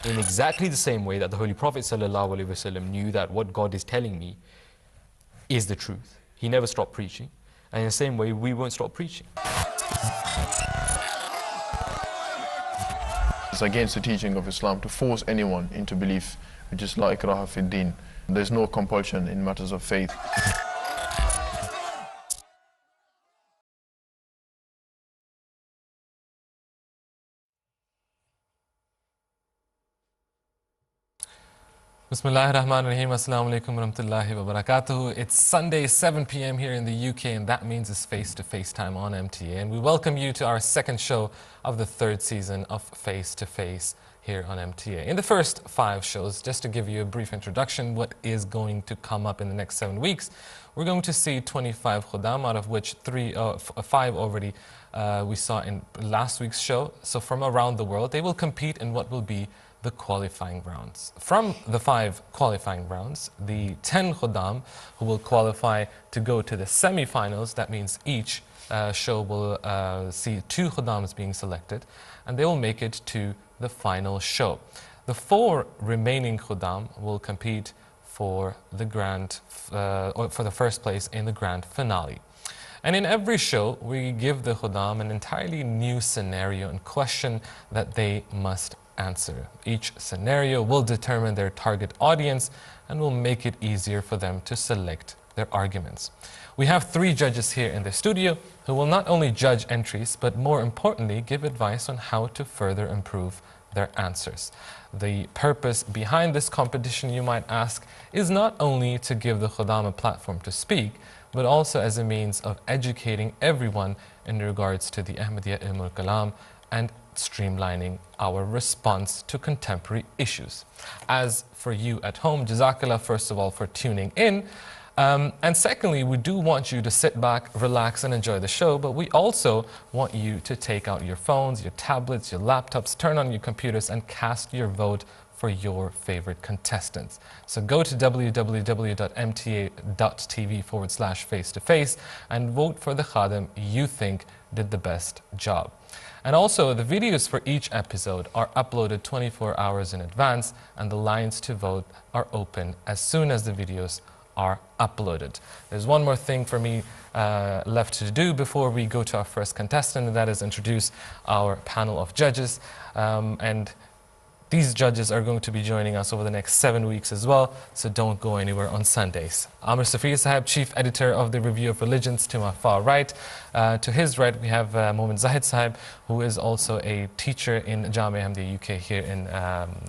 In exactly the same way that the Holy Prophet ﷺ knew that what God is telling me is the truth. He never stopped preaching. And in the same way, we won't stop preaching. It's against the teaching of Islam to force anyone into belief, which is la ikraha fi din. There's no compulsion in matters of faith. Bismillahir Rahmanir Rahim. Assalamu alaikum wa rahmatullahi wa barakatuhu. It's Sunday, 7 p.m. here in the UK, and that means it's face-to-face time on MTA. And we welcome you to our second show of the third season of Face2Face here on MTA. In the first 5 shows, just to give you a brief introduction, what is going to come up in the next 7 weeks, we're going to see 25 Khuddam, out of which 5 already we saw in last week's show. So from around the world, they will compete in what will be the qualifying rounds. From the 5 qualifying rounds, the 10 Khuddam who will qualify to go to the semi-finals, that means each show will see 2 Khuddams being selected, and they will make it to the final show. The 4 remaining Khuddam will compete for the for the first place in the grand finale. And in every show, we give the Khuddam an entirely new scenario and question that they must answer. Each scenario will determine their target audience and will make it easier for them to select their arguments. We have 3 judges here in the studio who will not only judge entries, but more importantly, give advice on how to further improve their answers. The purpose behind this competition, you might ask, is not only to give the Khuddam a platform to speak, but also as a means of educating everyone in regards to the Ahmadiyya Ilmul Kalam and streamlining our response to contemporary issues. As for you at home, Jazakallah first of all for tuning in. And secondly, we do want you to sit back, relax and enjoy the show, but we also want you to take out your phones, your tablets, your laptops, turn on your computers and cast your vote for your favorite contestants. So go to www.mta.tv/face-to-face and vote for the Khadim you think did the best job. And also, the videos for each episode are uploaded 24 hours in advance, and the lines to vote are open as soon as the videos are uploaded. There's one more thing for me left to do before we go to our first contestant, and that is introduce our panel of judges. And these judges are going to be joining us over the next 7 weeks as well, so don't go anywhere on Sundays. Amr Safi Sahib, Chief Editor of the Review of Religions, to my far right. To his right, we have Momin Zahid Sahib, who is also a teacher in Jamia Ahmadiyya UK here in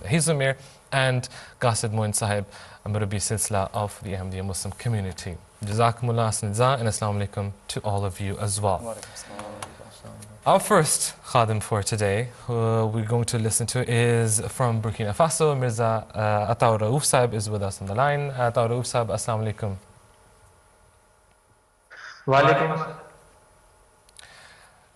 Hizumir, and Qasid Moin Sahib, Murabi Silsila of the Ahmadiyya Muslim community. Jazakumullah and Assalamu alaikum to all of you as well. Our first Khadim for today, who we're going to listen to, is from Burkina Faso. Mirza Ataur Rauf Sahib is with us on the line. Ataur Rauf Sahib, Assalamu alaikum. Wa alaikum.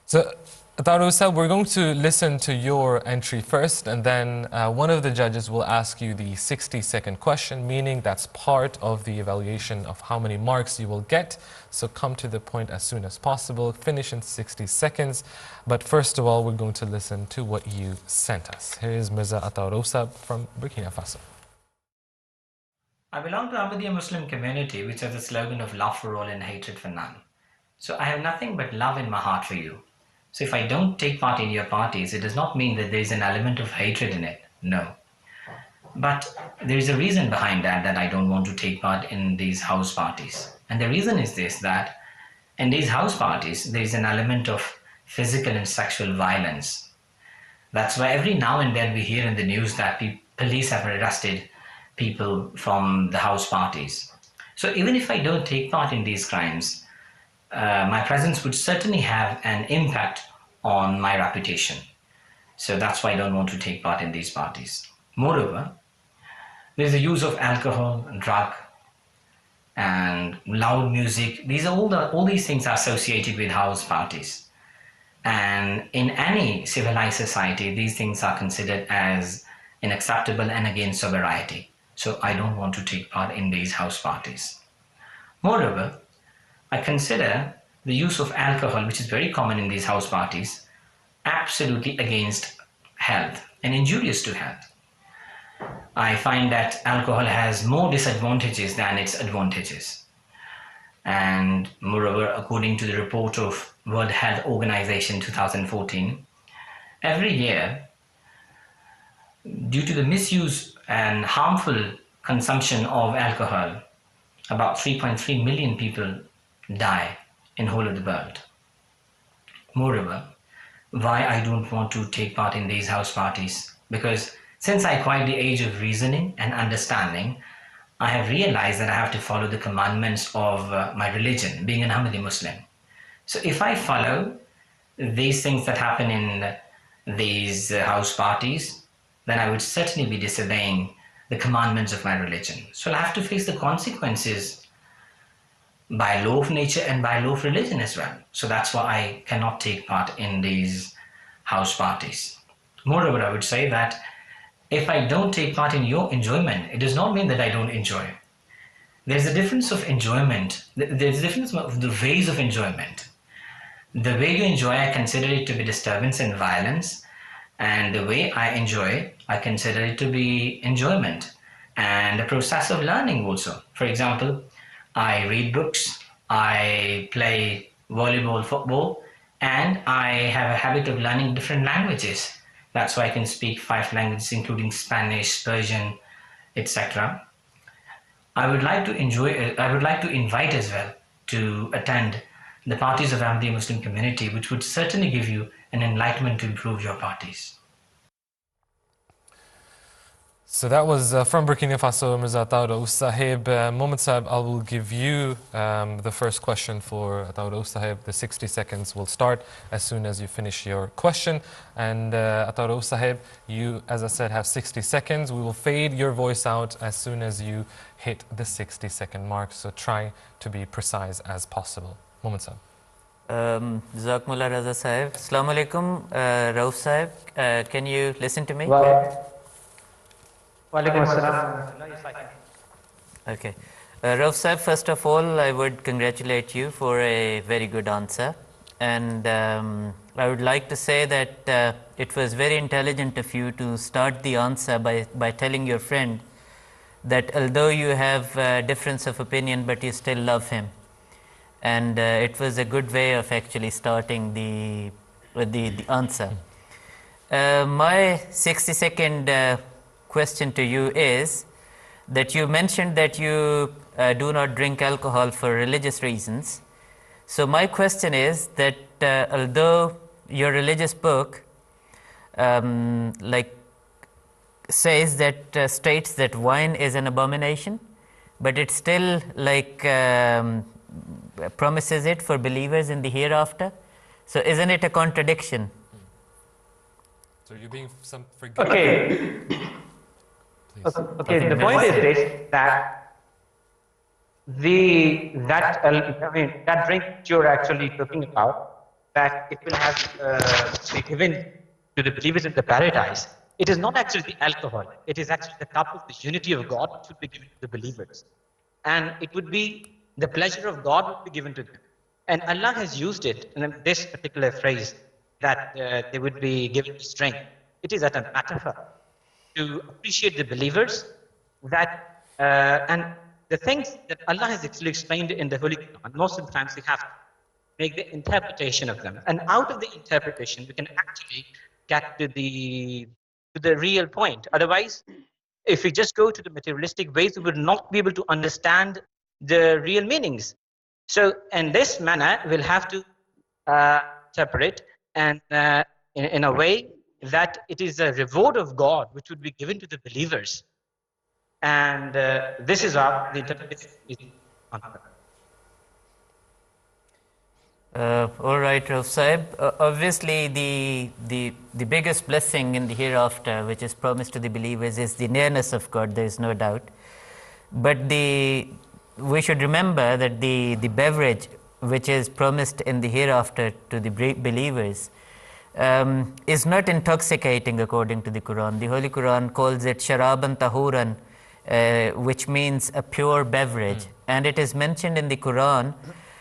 So, Ataur Rauf Sahib, we're going to listen to your entry first, and then one of the judges will ask you the 60-second question, meaning that's part of the evaluation of how many marks you will get. So come to the point as soon as possible, finish in 60 seconds. But first of all, we're going to listen to what you sent us. Here is Mirza Ataur Rauf Sahib from Burkina Faso. I belong to Ahmadiyya Muslim community, which has the slogan of love for all and hatred for none. So I have nothing but love in my heart for you. So if I don't take part in your parties, it does not mean that there is an element of hatred in it. No. But there is a reason behind that I don't want to take part in these house parties. And the reason is this, that in these house parties, there is an element of physical and sexual violence. That's why every now and then we hear in the news that police have arrested people from the house parties. So even if I don't take part in these crimes, my presence would certainly have an impact on my reputation. So that's why I don't want to take part in these parties. Moreover, there's the use of alcohol, drug, and loud music. All these things are associated with house parties. And in any civilized society, these things are considered as unacceptable and against sobriety. So I don't want to take part in these house parties. Moreover, I consider the use of alcohol, which is very common in these house parties, absolutely against health and injurious to health. I find that alcohol has more disadvantages than its advantages. And moreover, according to the report of World Health Organization 2014, every year, due to the misuse and harmful consumption of alcohol, about 3.3 million people die in whole of the world. Moreover, why I don't want to take part in these house parties? Because since I acquired the age of reasoning and understanding, I have realized that I have to follow the commandments of my religion, being an Ahmadi Muslim. So if I follow these things that happen in these house parties, then I would certainly be disobeying the commandments of my religion. So I'll have to face the consequences by law of nature and by law of religion as well. So that's why I cannot take part in these house parties. Moreover, I would say that if I don't take part in your enjoyment, it does not mean that I don't enjoy. There's a difference of enjoyment. There's a difference of the ways of enjoyment. The way you enjoy, I consider it to be disturbance and violence. And the way I enjoy, I consider it to be enjoyment and a process of learning also. For example, I read books, I play volleyball, football, and I have a habit of learning different languages. That's why I can speak 5 languages, including Spanish, Persian, etc. I would like to invite as well to attend the parties of Ahmadiyya Muslim community, which would certainly give you an enlightenment to improve your parties. So that was from Burkina Faso, Mirza Ataur Sahib. Mohammed Sahib, I will give you the first question for Ataur Sahib. The 60 seconds will start as soon as you finish your question. And Ataur Sahib, you, as I said, have 60 seconds. We will fade your voice out as soon as you hit the 60-second mark. So try to be precise as possible. Mohammed Sahib. Jazakumullah Raza Sahib. Assalamu alaikum, Rauf Sahib. Can you listen to me? Walaikum assalam. Okay. Rauf Sahib, first of all, I would congratulate you for a very good answer. And I would like to say that it was very intelligent of you to start the answer by telling your friend that although you have a difference of opinion, but you still love him. And it was a good way of actually starting the answer. My 60-second question to you is that you mentioned that you do not drink alcohol for religious reasons. So my question is that although your religious book says that states that wine is an abomination, but it still promises it for believers in the hereafter. So isn't it a contradiction? So you're being forgiving. Okay. Okay, the point is this, that that drink you're actually talking about, that it will have be given to the believers in the paradise. It is not actually the alcohol. It is actually the cup of the unity of God which would be given to the believers. And it would be the pleasure of God would be given to them. And Allah has used it in this particular phrase that they would be given strength. It is at a metaphor to appreciate the believers that and the things that Allah has actually explained in the Holy Quran. Most of the times we have to make the interpretation of them, and out of the interpretation we can actually get to the real point. Otherwise, if we just go to the materialistic ways, we would not be able to understand the real meanings. So in this manner we'll have to separate and in a way that it is a reward of God which would be given to the believers. And this is how the interpretation is on. All right, Rauf Sahib. Obviously, the biggest blessing in the hereafter, which is promised to the believers, is the nearness of God. There is no doubt. But we should remember that the beverage which is promised in the hereafter to the believers is not intoxicating according to the Quran. The Holy Quran calls it sharaban tahuran, which means a pure beverage. And it is mentioned in the Quran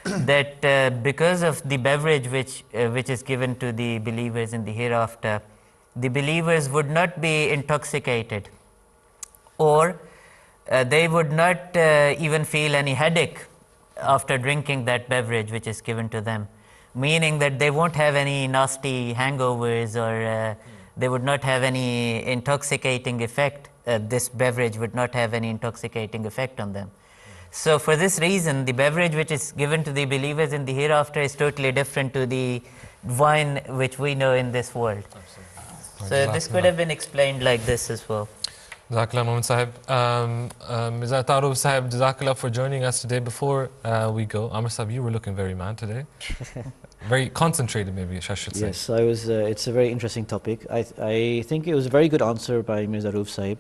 that because of the beverage which is given to the believers in the hereafter, the believers would not be intoxicated or they would not even feel any headache after drinking that beverage which is given to them, meaning that they won't have any nasty hangovers, or they would not have any intoxicating effect. This beverage would not have any intoxicating effect on them. So for this reason, the beverage which is given to the believers in the hereafter is totally different to the wine which we know in this world. So this could have been explained like this as well. Jazakallah, Mohammed Sahib. Mirza Taroof Sahib, Jazakallah for joining us today. Before we go, Amr Sahib, you were looking very mad today. Very concentrated, maybe I should say. Yes, I was. It's a very interesting topic. I think it was a very good answer by Mirza Taroof Sahib.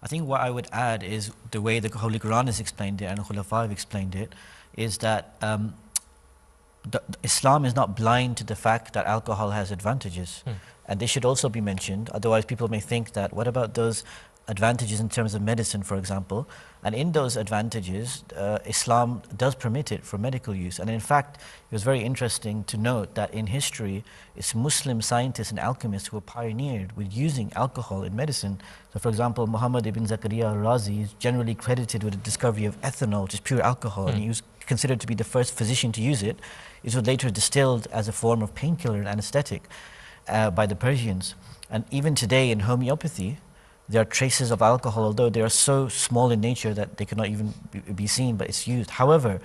I think what I would add is the way the Holy Quran has explained it and Khulafa have explained it, is that Islam is not blind to the fact that alcohol has advantages. And this should also be mentioned, otherwise people may think that what about those advantages in terms of medicine, for example, and in those advantages Islam does permit it for medical use. And in fact, it was very interesting to note that in history it's Muslim scientists and alchemists who were pioneered with using alcohol in medicine. So for example, Muhammad ibn Zakaria al-Razi is generally credited with the discovery of ethanol, which is pure alcohol, and he was considered to be the first physician to use it. It was later distilled as a form of painkiller and anesthetic by the Persians. And even today in homeopathy, there are traces of alcohol, although they are so small in nature that they cannot even be seen, but it's used. However,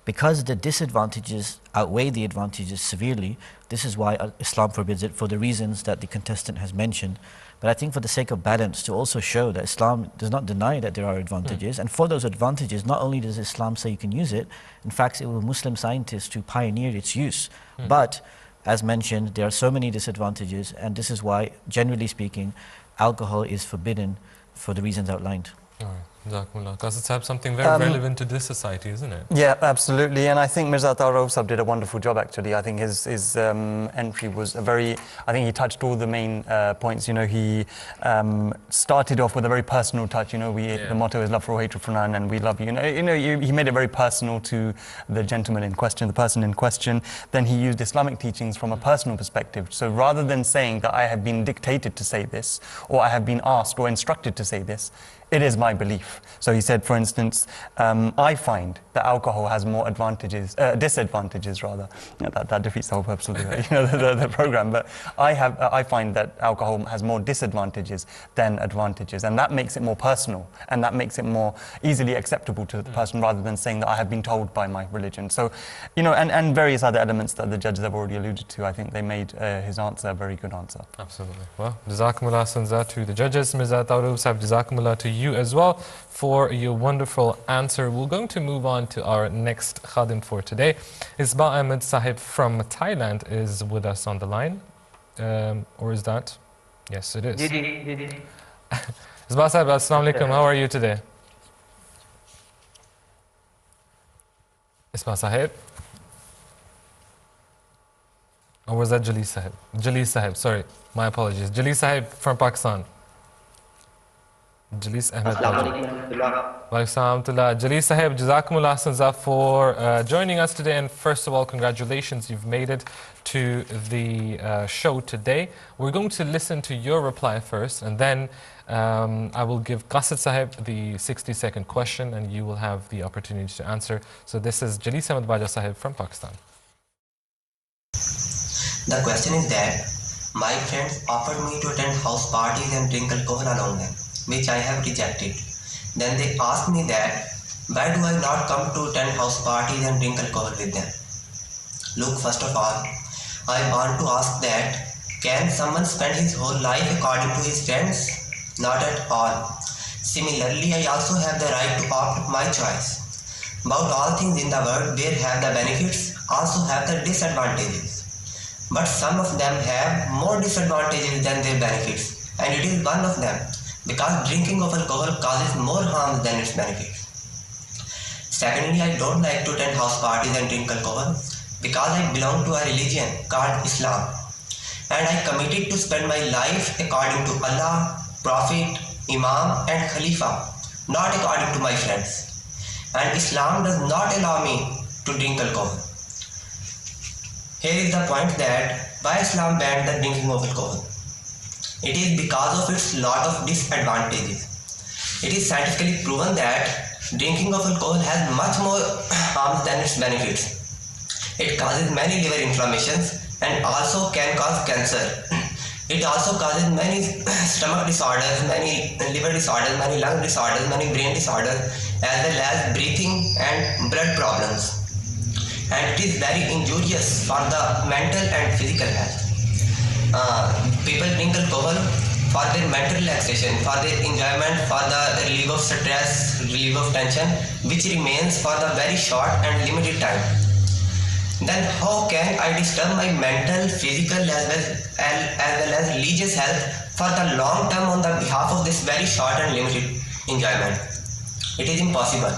because the disadvantages outweigh the advantages severely, this is why Islam forbids it, for the reasons that the contestant has mentioned. But I think for the sake of balance, to also show that Islam does not deny that there are advantages, and for those advantages, not only does Islam say you can use it, in fact it was Muslim scientists who pioneered its use. But, as mentioned, there are so many disadvantages, and this is why, generally speaking, alcohol is forbidden for the reasons outlined. All right. Jazakumullah. Because it's something very relevant to this society, isn't it? Yeah, absolutely. And I think Mirza Taroof Sahib did a wonderful job, actually. I think his entry was a very, I think he touched all the main points. You know, he started off with a very personal touch. You know, the motto is love for all, hatred for none, and we love you. He made it very personal to the gentleman in question, the person in question. Then he used Islamic teachings from a personal perspective. So rather than saying that I have been dictated to say this, or I have been asked or instructed to say this, it is my belief. So he said, for instance, I find that alcohol has more disadvantages rather. That defeats the whole purpose of the program. But I find that alcohol has more disadvantages than advantages, and that makes it more personal, and that makes it more easily acceptable to the person, rather than saying that I have been told by my religion. So, and various other elements that the judges have already alluded to. I think they made his answer a very good answer. Absolutely. Well, Jazakumullah Sanza to the judges. Mirza Taroof Sahib, Jazakumullah to you as well for your wonderful answer. We're going to move on to our next khadim for today. Isba Ahmed Sahib from Thailand is with us on the line. Or is that? Yes, it is. Isba Sahib, Assalamu alaikum. How are you today? Isba Sahib? Or was that Jali Sahib? Jali Sahib, sorry. My apologies. Jali Sahib from Pakistan. Jalis Ahmed. Jalis Sahib, Jazakumullah Sanza for joining us today. And first of all, congratulations, you've made it to the show today. We're going to listen to your reply first, and then I will give Qasid Sahib the 60-second question, and you will have the opportunity to answer. So this is Jalis Ahmed Baja Sahib from Pakistan. The question is that my friends offered me to attend house parties and drink alcohol along them, which I have rejected. Then they asked me that, why do I not come to attend house parties and drink alcohol with them? Look, first of all, I want to ask that, can someone spend his whole life according to his friends? Not at all. Similarly, I also have the right to opt my choice. About all things in the world, there have the benefits, also have the disadvantages. But some of them have more disadvantages than their benefits, and it is one of them, because drinking of alcohol causes more harm than its benefits. Secondly, I don't like to attend house parties and drink alcohol because I belong to a religion called Islam, and I committed to spend my life according to Allah, Prophet, Imam and Khalifa, not according to my friends. And Islam does not allow me to drink alcohol. Here is the point that why Islam banned the drinking of alcohol. It is because of its lot of disadvantages. It is scientifically proven that drinking of alcohol has much more harms than its benefits. It causes many liver inflammations and also can cause cancer. It also causes many stomach disorders, many liver disorders, many lung disorders, many brain disorders, as well as breathing and blood problems. And it is very injurious for the mental and physical health. People drink alcohol for their mental relaxation, for their enjoyment, for the relief of stress, relief of tension, which remains for the very short and limited time. Then how can I disturb my mental, physical as well as religious health for the long term on the behalf of this very short and limited enjoyment? It is impossible.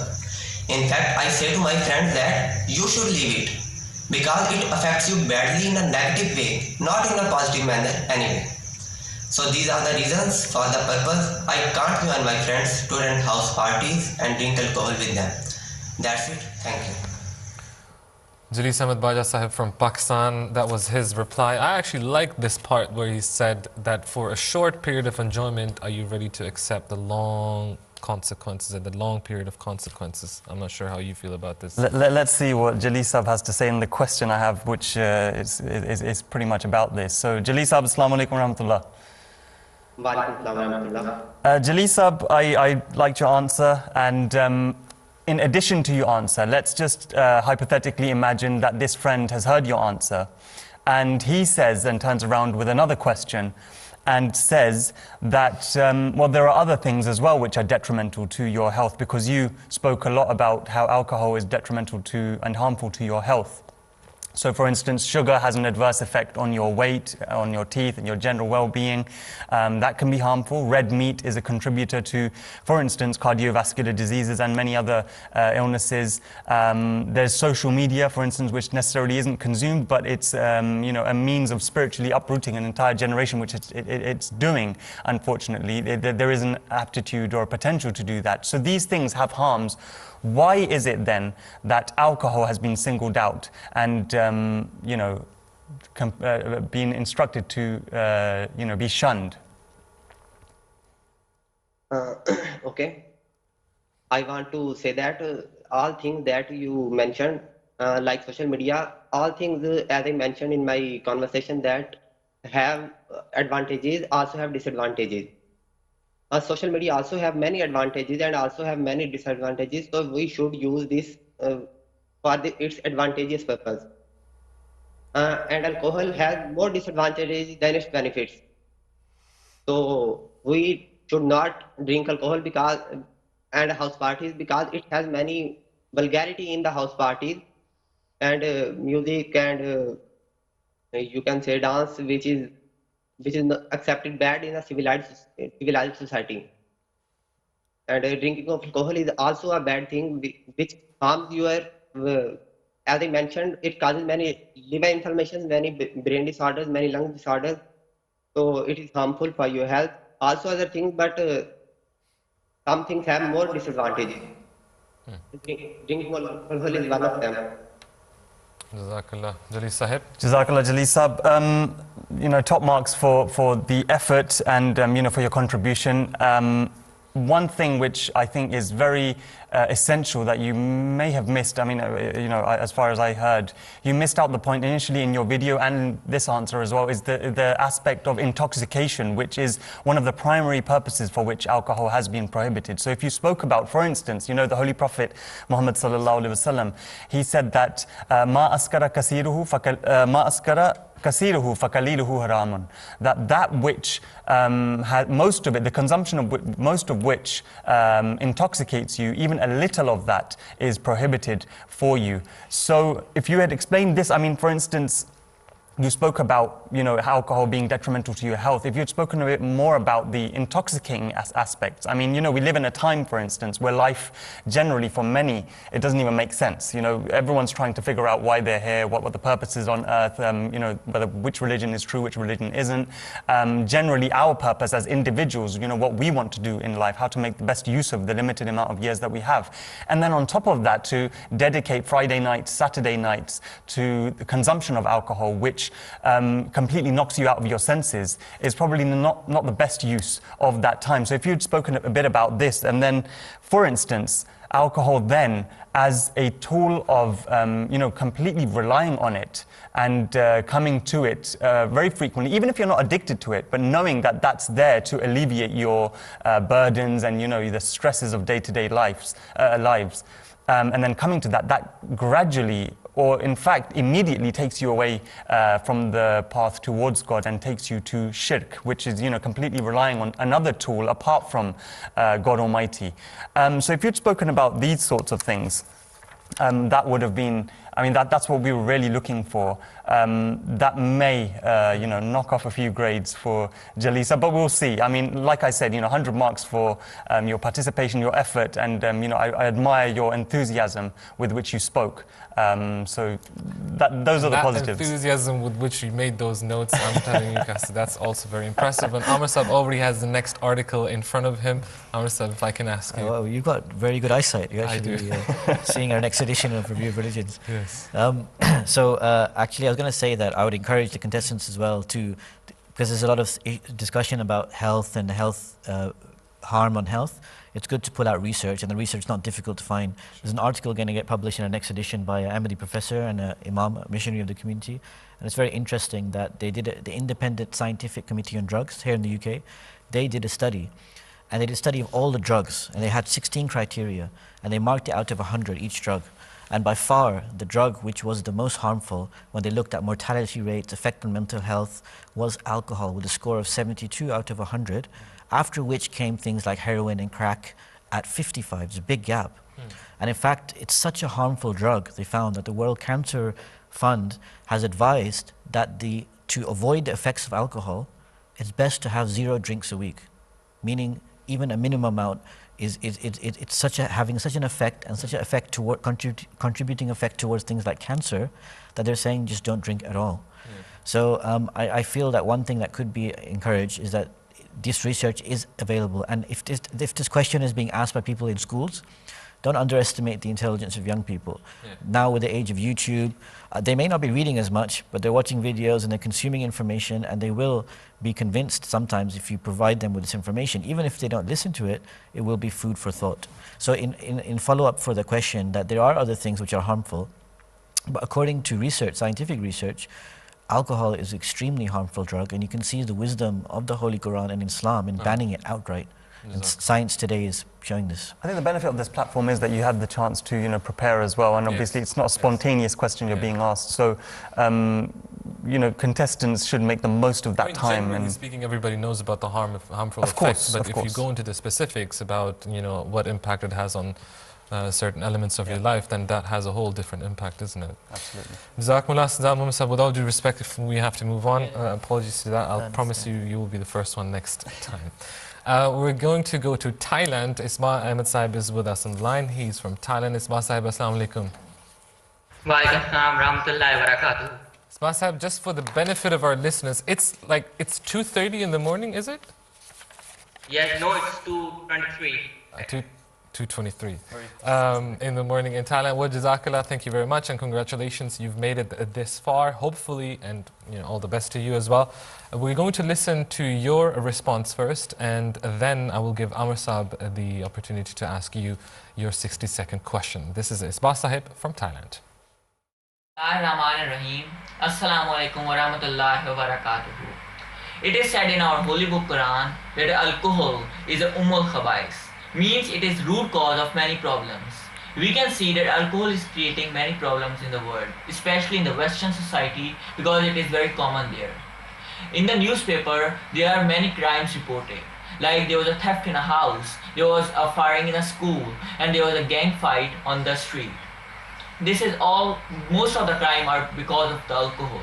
In fact, I say to my friends that you should leave it because it affects you badly in a negative way, not in a positive manner anyway. So these are the reasons for the purpose I can't join my friends to rent house parties and drink alcohol with them. That's it. Thank you. Jalil Ahmed Baja Sahib from Pakistan, that was his reply. I actually like this part where he said that for a short period of enjoyment, are you ready to accept the long consequences and the long period of consequences? I'm not sure how you feel about this. Let's see what Jalil Sahib has to say in the question I have, which is pretty much about this. So Jalil Sahib, Assalamu alaikum warahmatullah. Jalil Sahib, I liked your answer, and in addition to your answer, let's just hypothetically imagine that this friend has heard your answer, and he says and turns around with another question and says that, well, there are other things as well which are detrimental to your health, because you spoke a lot about how alcohol is detrimental to and harmful to your health. So, for instance, sugar has an adverse effect on your weight, on your teeth, and your general well-being. That can be harmful. Red meat is a contributor to, for instance, cardiovascular diseases and many other illnesses. There's social media, for instance, which necessarily isn't consumed, but it's you know, a means of spiritually uprooting an entire generation, which it's doing, unfortunately. There is an aptitude or a potential to do that. So these things have harms. Why is it then that alcohol has been singled out and, you know, been instructed to, you know, be shunned? Okay. I want to say that all things that you mentioned, like social media, all things, as I mentioned in my conversation, that have advantages also have disadvantages. Social media also have many advantages and also have many disadvantages, so we should use this for its advantageous purpose. And alcohol has more disadvantages than its benefits. So we should not drink alcohol and house parties, because it has many vulgarity in the house parties and music and you can say dance, which is not accepted bad in a civilized society. And drinking of alcohol is also a bad thing, which harms your, as I mentioned, it causes many liver inflammations, many brain disorders, many lung disorders. So it is harmful for your health. Also other things, but some things have more disadvantages. Drinking alcohol is one of them. Jazakallah. Jalil Sahib. Jazakallah, Jalil Sahib. You know, top marks for the effort and, you know, for your contribution. One thing which I think is very essential that you may have missed, I mean, you know, as far as I heard, you missed out the point initially in your video and this answer as well, is the aspect of intoxication, which is one of the primary purposes for which alcohol has been prohibited. So if you spoke about, for instance, you know, the Holy Prophet Muhammad sallallahu alaihi wasallam, he said that ma askara kasiruhu kasiruhu fakaliluhu haramun, that which most of it, the consumption of most of which intoxicates you, even a little of that is prohibited for you. So if you had explained this, I mean, for instance, you spoke about, you know, alcohol being detrimental to your health. If you had spoken a bit more about the intoxicating aspects, I mean, you know, we live in a time, for instance, where life generally, for many, it doesn't even make sense. You know, everyone's trying to figure out why they're here, what the purpose is on earth, you know, which religion is true, which religion isn't. Generally, our purpose as individuals, you know, what we want to do in life, how to make the best use of the limited amount of years that we have. And then on top of that, to dedicate Friday nights, Saturday nights to the consumption of alcohol, which which completely knocks you out of your senses, is probably not the best use of that time. So if you'd spoken a bit about this, and then, for instance, alcohol then as a tool of, completely relying on it and coming to it very frequently, even if you're not addicted to it, but knowing that that's there to alleviate your burdens and, the stresses of day-to-day lives. And then coming to that gradually, or in fact immediately, takes you away from the path towards God and takes you to shirk, which is completely relying on another tool apart from God Almighty. So if you'd spoken about these sorts of things, that would have been, that's what we were really looking for. That may, knock off a few grades for Jalisa, but we'll see. Like I said, 100 marks for your participation, your effort, and, I admire your enthusiasm with which you spoke. So those are the positives. That enthusiasm with which you made those notes, I'm telling you, Kasi, that's also very impressive. And Amr Sahib already has the next article in front of him. Amr Sahib, if I can ask you. Well, you've got very good eyesight. You're actually seeing our next edition of Review of Religions. Yes. Actually, I was going to say that I would encourage the contestants as well to, because there's a lot of discussion about health and health harm on health. It's good to pull out research, and the research is not difficult to find. There's an article going to get published in our next edition by an Ahmadi professor and an imam, a missionary of the community. And it's very interesting that they did the Independent Scientific Committee on Drugs here in the UK. They did a study, and they did a study of all the drugs, and they had 16 criteria, and they marked it out of 100, each drug. And by far, the drug which was the most harmful when they looked at mortality rates, effect on mental health, was alcohol, with a score of 72 out of 100. After which came things like heroin and crack at 55. There's a big gap. And in fact, it's such a harmful drug, they found, that the World Cancer Fund has advised that to avoid the effects of alcohol, it's best to have 0 drinks a week. Meaning, even a minimum amount it's having such an effect, and such an effect toward contributing effect towards things like cancer, that they're saying just don't drink at all. So I feel that one thing that could be encouraged is that this research is available, and if this question is being asked by people in schools, don't underestimate the intelligence of young people. Now with the age of YouTube, they may not be reading as much, but they're watching videos and they're consuming information, and they will be convinced sometimes if you provide them with this information. Even if they don't listen to it, it will be food for thought. So in follow-up for the question that there are other things which are harmful, but according to research, scientific research, alcohol is an extremely harmful drug, and you can see the wisdom of the Holy Quran and Islam in banning it outright. And science today is showing this. I think the benefit of this platform is that you had the chance to, prepare as well, and obviously it's not a spontaneous question you're being asked. So, contestants should make the most of that time. Generally speaking, everybody knows about the harmful effects, but if you go into the specifics about, what impact it has on certain elements of your life, then that has a whole different impact, isn't it? Absolutely. Jazakumullah, with all due respect, if we have to move on, apologies to that. I'll promise you will be the first one next time. We're going to go to Thailand. Isma Ahmed Sahib is with us on the line. He's from Thailand. Isma Sahib, assalamu alaikum. Wa alaikum assalam warahmatullahi wabarakatuh. Isma Sahib, just for the benefit of our listeners, it's 2:30 in the morning, is it? Yes, no, it's 2:23. 2:23 in the morning in Thailand. Well, Jazakallah, thank you very much, and congratulations, you've made it this far, hopefully, and all the best to you as well. We're going to listen to your response first, and then I will give Amr Sahib the opportunity to ask you your 60-second question. This is Isba Sahib from Thailand. Ar-Rahman-ar-Rahim. Assalamu alaikum wa rahmatullahi wa barakatuhu. It is said in our holy book Quran that alcohol is a Ummul Khabais, means it is root cause of many problems. We can see that alcohol is creating many problems in the world, especially in the Western society, because it is very common there. In the newspaper, there are many crimes reported. Like there was a theft in a house, there was a firing in a school, and there was a gang fight on the street. This is all, most of the crime are because of the alcohol.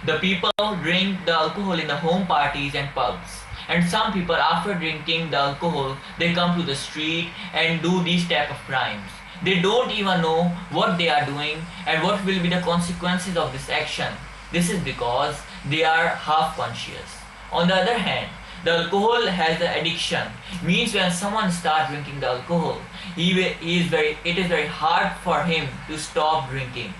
The people drink the alcohol in the home parties and pubs. And some people, after drinking the alcohol, they come to the street and do these type of crimes. They don't even know what they are doing and what will be the consequences of this action. This is because they are half conscious. On the other hand, the alcohol has the addiction, means when someone starts drinking the alcohol, it is very hard for him to stop drinking.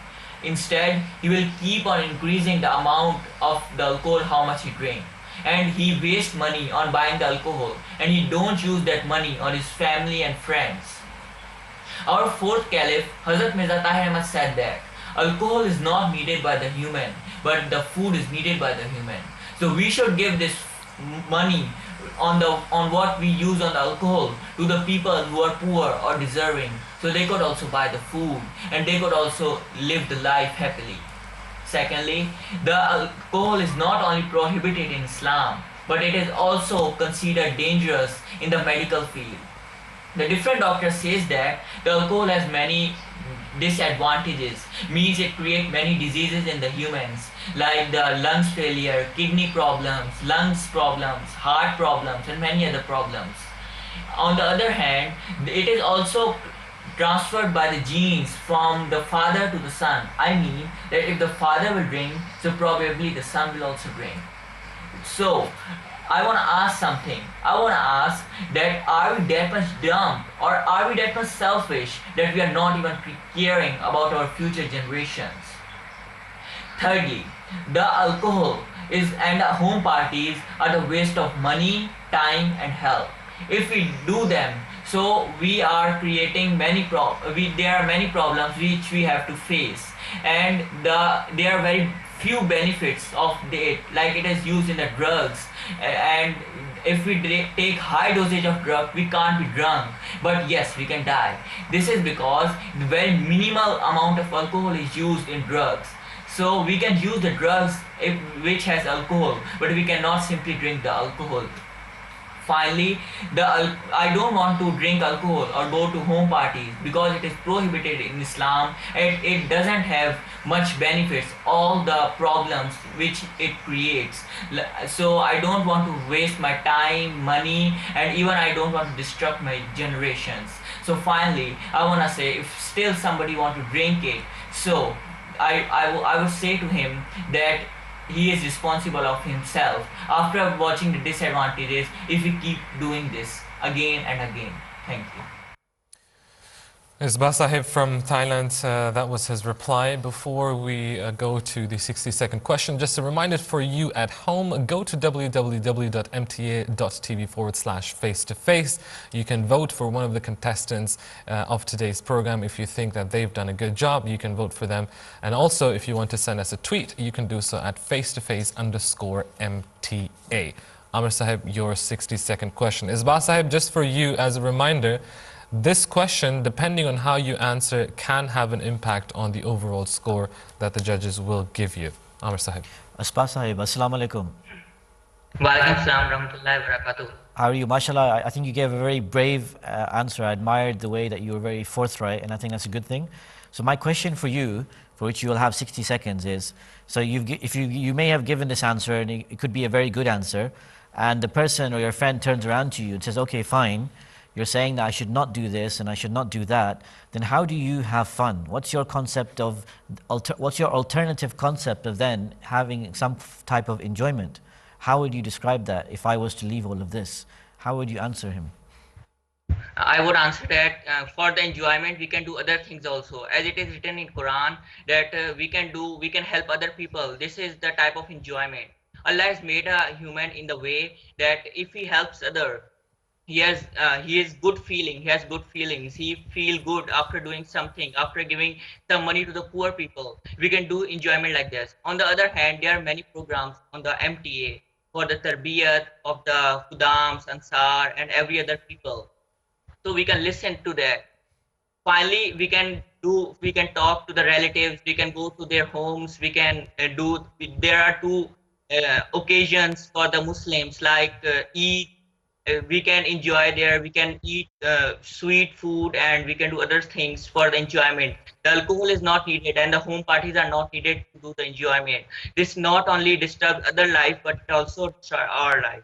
Instead, he will keep on increasing the amount of the alcohol how much he drinks. And he wastes money on buying the alcohol, and he don't use that money on his family and friends. Our fourth caliph, Hazrat Mirza Tahir Ahmad, said that alcohol is not needed by the human, but the food is needed by the human. So we should give this money on what we use on the alcohol to the people who are poor or deserving, so they could also buy the food and they could also live the life happily. Secondly, the alcohol is not only prohibited in Islam, but it is also considered dangerous in the medical field. The different doctor says that the alcohol has many disadvantages, means it creates many diseases in the humans, like the lungs failure, kidney problems, lungs problems, heart problems, and many other problems. On the other hand, it is also transferred by the genes from the father to the son. I mean that if the father will drink, so probably the son will also drink. So I want to ask something. I want to ask that are we that much dumb, or are we that much selfish that we are not even caring about our future generations? Thirdly, the alcohol and the home parties are the waste of money, time and health. If we do them, so we are creating there are many problems which we have to face, and there are very few benefits of it, like it is used in the drugs, and if we take high dosage of drug, we can't be drunk, but yes, we can die. This is because the very minimal amount of alcohol is used in drugs. So we can use the drugs which has alcohol, but we cannot simply drink the alcohol. Finally, I don't want to drink alcohol or go to home parties because it is prohibited in Islam, and it doesn't have much benefits, all the problems which it creates. So I don't want to waste my time, money, and even I don't want to disrupt my generations. So finally, I want to say, if still somebody want to drink it, so I would say to him that he is responsible of himself after watching the disadvantages if we keep doing this again and again. Thank you. Isba Sahib from Thailand, that was his reply. Before we go to the 60-second question, just a reminder for you at home, go to www.mta.tv/face-to-face. You can vote for one of the contestants of today's program. If you think that they've done a good job, you can vote for them. And also, if you want to send us a tweet, you can do so at face-to-face_MTA. Amr Sahib, your 60-second question. Isba Sahib, just for you as a reminder, this question, depending on how you answer, can have an impact on the overall score that the judges will give you. Amr Sahib. Aspa Sahib, Assalamu alaikum. Walaikum salam rahmatullahi wa barakatuh. How are you? MashaAllah, I think you gave a very brave answer. I admired the way that you were very forthright, and I think that's a good thing. So my question for you, for which you will have 60 seconds, is, so you may have given this answer, and it could be a very good answer, and the person or your friend turns around to you and says, okay, fine, you're saying that I should not do this and I should not do that, then how do you have fun? What's your concept of, what's your alternative concept of then having some type of enjoyment? How would you describe that if I was to leave all of this? How would you answer him? I would answer that for the enjoyment we can do other things also, as it is written in Quran that we can help other people. This is the type of enjoyment. Allah has made a human in the way that if he helps other, he has good feeling. He has good feelings. He feel good after doing something, after giving some money to the poor people. We can do enjoyment like this. On the other hand, there are many programs on the MTA for the tarbiyat of the Khuddams, Ansar, and every other people. So we can listen to that. Finally, we can talk to the relatives. We can go to their homes. We can there are two occasions for the Muslims, like Eid. We can enjoy there, we can eat sweet food, and we can do other things for the enjoyment. The alcohol is not needed and the home parties are not needed to do the enjoyment. This not only disturbs other life, but it also disturbs our life.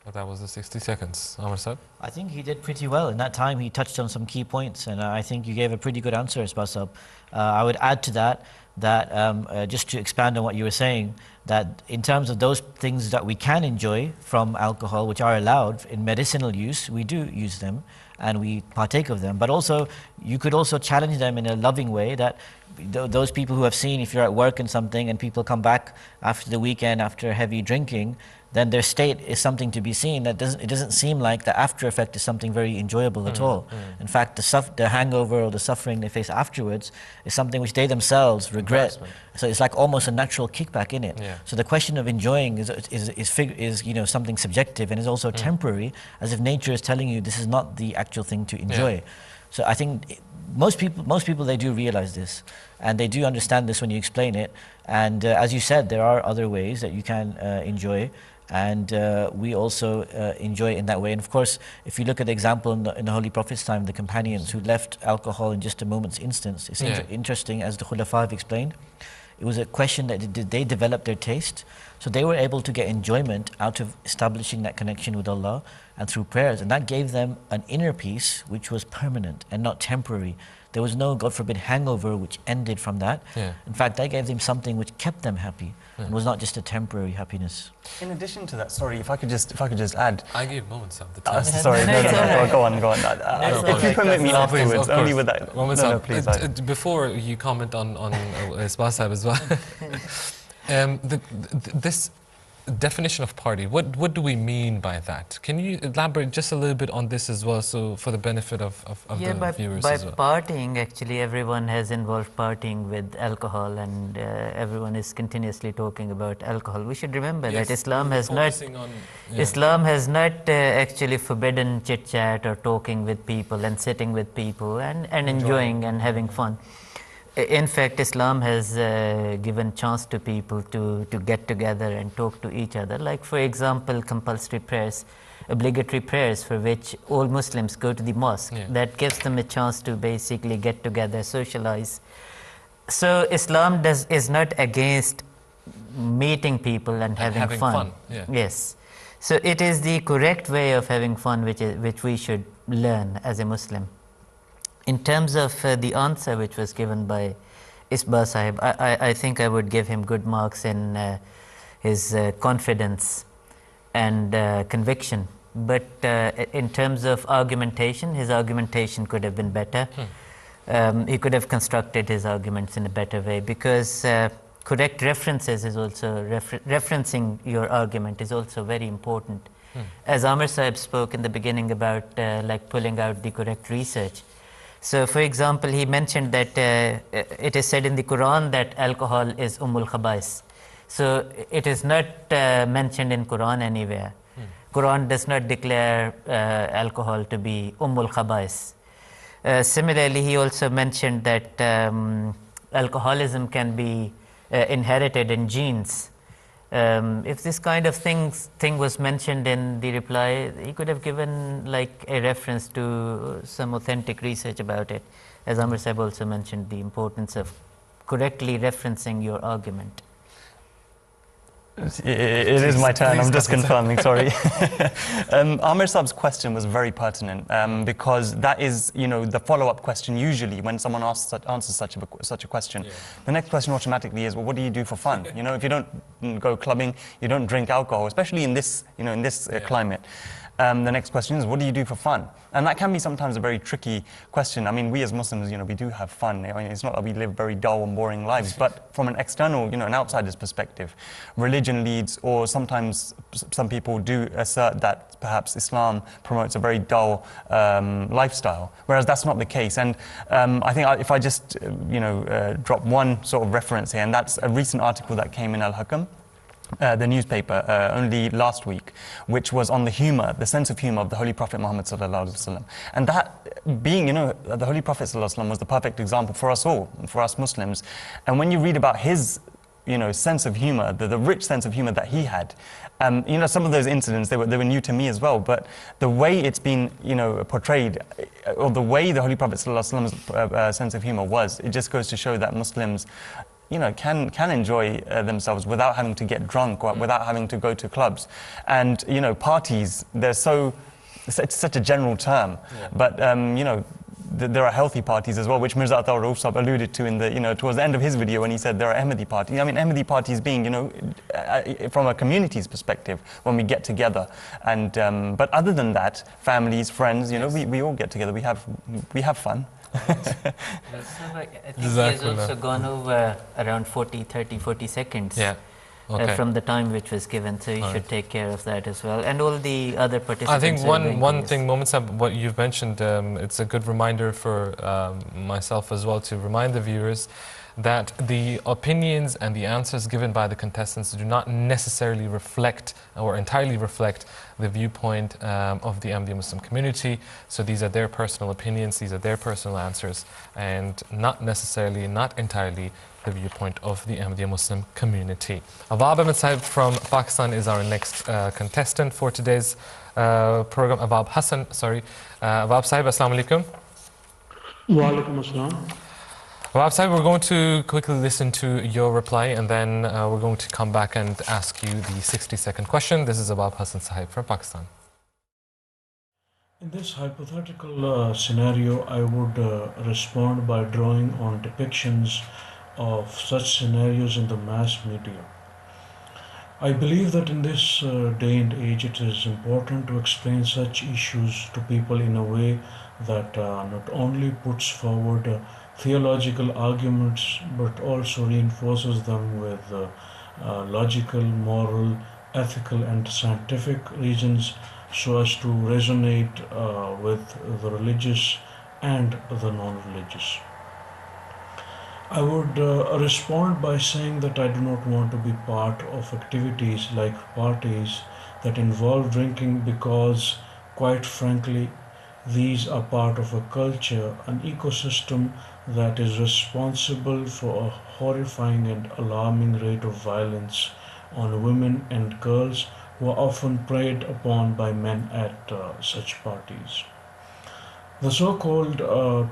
Well, that was the 60 seconds. Amr Sahib? I think he did pretty well. In that time, he touched on some key points, and I think you gave a pretty good answer, Isba Sahib. I would add to that, just to expand on what you were saying, that in terms of those things that we can enjoy from alcohol, which are allowed in medicinal use, we do use them. and we partake of them. But also, you could also challenge them in a loving way that those people who have seen, if you're at work and something and people come back after the weekend after heavy drinking, then their state is something to be seen. It doesn't seem like the after effect is something very enjoyable at all. In fact, the hangover or the suffering they face afterwards is something which they themselves regret. So it's like almost a natural kickback in it. Yeah. So the question of enjoying is you know, something subjective and is also temporary, as if nature is telling you this is not the actual thing to enjoy. Yeah. So I think most people they do realize this, and they do understand this when you explain it. And as you said, there are other ways that you can enjoy. And we also enjoy it in that way. And of course, if you look at the example in the Holy Prophet's time, the companions who left alcohol in just a moment's instance, it's interesting, as the Khulafa have explained, it was a question that did they develop their taste? So they were able to get enjoyment out of establishing that connection with Allah and through prayers. And that gave them an inner peace which was permanent and not temporary. There was no, God forbid, hangover which ended from that. Yeah. In fact, that gave them something which kept them happy and was not just a temporary happiness. In addition to that, sorry, if I could just add. I gave moments of the time. Sorry, no, go on. If you permit me afterwards, only with that. No, please. Before you comment on Isbah Sahib as well, this definition of party, what do we mean by that? Can you elaborate just a little bit on this as well, so for the benefit of the viewers as well? By partying, actually everyone has involved partying with alcohol, and everyone is continuously talking about alcohol. We should remember that Islam has not actually forbidden chit chat or talking with people and sitting with people and enjoying and having fun. In fact, Islam has given chance to people to get together and talk to each other. Like, for example, compulsory prayers, obligatory prayers for which all Muslims go to the mosque. That gives them a chance to basically get together, socialize. So Islam is not against meeting people and having fun. Yes. So it is the correct way of having fun which we should learn as a Muslim. In terms of the answer which was given by Isbah Sahib, I think I would give him good marks in his confidence and conviction. But in terms of argumentation, his argumentation could have been better. He could have constructed his arguments in a better way, because correct references is also, referencing your argument is also very important. As Amir Sahib spoke in the beginning about like pulling out the correct research. So, for example, he mentioned that it is said in the Quran that alcohol is Khabais. So, it is not mentioned in Quran anywhere. Quran does not declare alcohol to be Khabais. Similarly, he also mentioned that alcoholism can be inherited in genes. If this kind of thing was mentioned in the reply, he could have given like a reference to some authentic research about it. As Amr Sahib also mentioned, the importance of correctly referencing your argument. It is my turn, I'm just confirming, sorry. Amir Saab's question was very pertinent because that is, the follow-up question usually when someone answers such a question. The next question automatically is, well, what do you do for fun? If you don't go clubbing, you don't drink alcohol, especially in this, climate. The next question is, what do you do for fun? And that can be sometimes a very tricky question. I mean, we as Muslims, we do have fun. I mean, it's not that we live very dull and boring lives, but from an external, an outsider's perspective, religion leads, or sometimes some people do assert that perhaps Islam promotes a very dull lifestyle, whereas that's not the case. And I think if I just, drop one sort of reference here, and that's a recent article that came in Al-Hakam, the newspaper, only last week, which was on the humor, the sense of humor of the Holy Prophet Muhammad sallallahu alaihi wasallam. And that being, the Holy Prophet sallallahu alaihi wasallam was the perfect example for us all, for us Muslims. And when you read about his, sense of humor, the rich sense of humor that he had, some of those incidents, they were new to me as well, but the way it's been, portrayed, or the way the Holy Prophet sallallahu alaihi wasallam's sense of humor was, it just goes to show that Muslims can enjoy themselves without having to get drunk or without having to go to clubs. And, parties, it's such a general term, but, there are healthy parties as well, which Mirza Atar Rauf Sahib alluded to in the, towards the end of his video when he said there are Ahmadi parties. I mean, Ahmadi parties being, from a community's perspective, when we get together. And but other than that, families, friends, we all get together. We have fun. I think he has also gone over around 40 seconds. Yeah. Okay. From the time which was given, so you should take care of that as well, and all the other participants. I think one thing, what you've mentioned, it's a good reminder for myself as well to remind the viewers that the opinions and the answers given by the contestants do not necessarily reflect or entirely reflect the viewpoint of the Ahmadiyya Muslim community. So these are their personal opinions, these are their personal answers, and not entirely the viewpoint of the Ahmadiyya Muslim community. Awab Ahmed Sahib from Pakistan is our next contestant for today's program. Awab Sahib, Assalamu Alaikum. Wa alaikum assalam. Awab Sahib, we're going to quickly listen to your reply, and then we're going to come back and ask you the 60-second question. This is Awab Hassan Sahib from Pakistan. In this hypothetical scenario, I would respond by drawing on depictions of such scenarios in the mass media. I believe that in this day and age, it is important to explain such issues to people in a way that not only puts forward theological arguments, but also reinforces them with logical, moral, ethical, and scientific reasons, so as to resonate with the religious and the non-religious. I would respond by saying that I do not want to be part of activities like parties that involve drinking, because, quite frankly, these are part of a culture, an ecosystem that is responsible for a horrifying and alarming rate of violence on women and girls who are often preyed upon by men at such parties. The so-called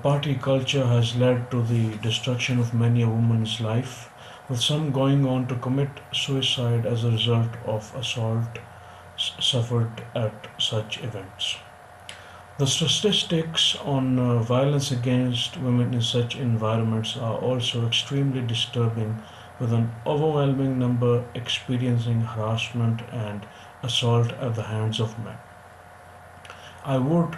party culture has led to the destruction of many a woman's life, with some going on to commit suicide as a result of assault suffered at such events. The statistics on violence against women in such environments are also extremely disturbing, with an overwhelming number experiencing harassment and assault at the hands of men. I would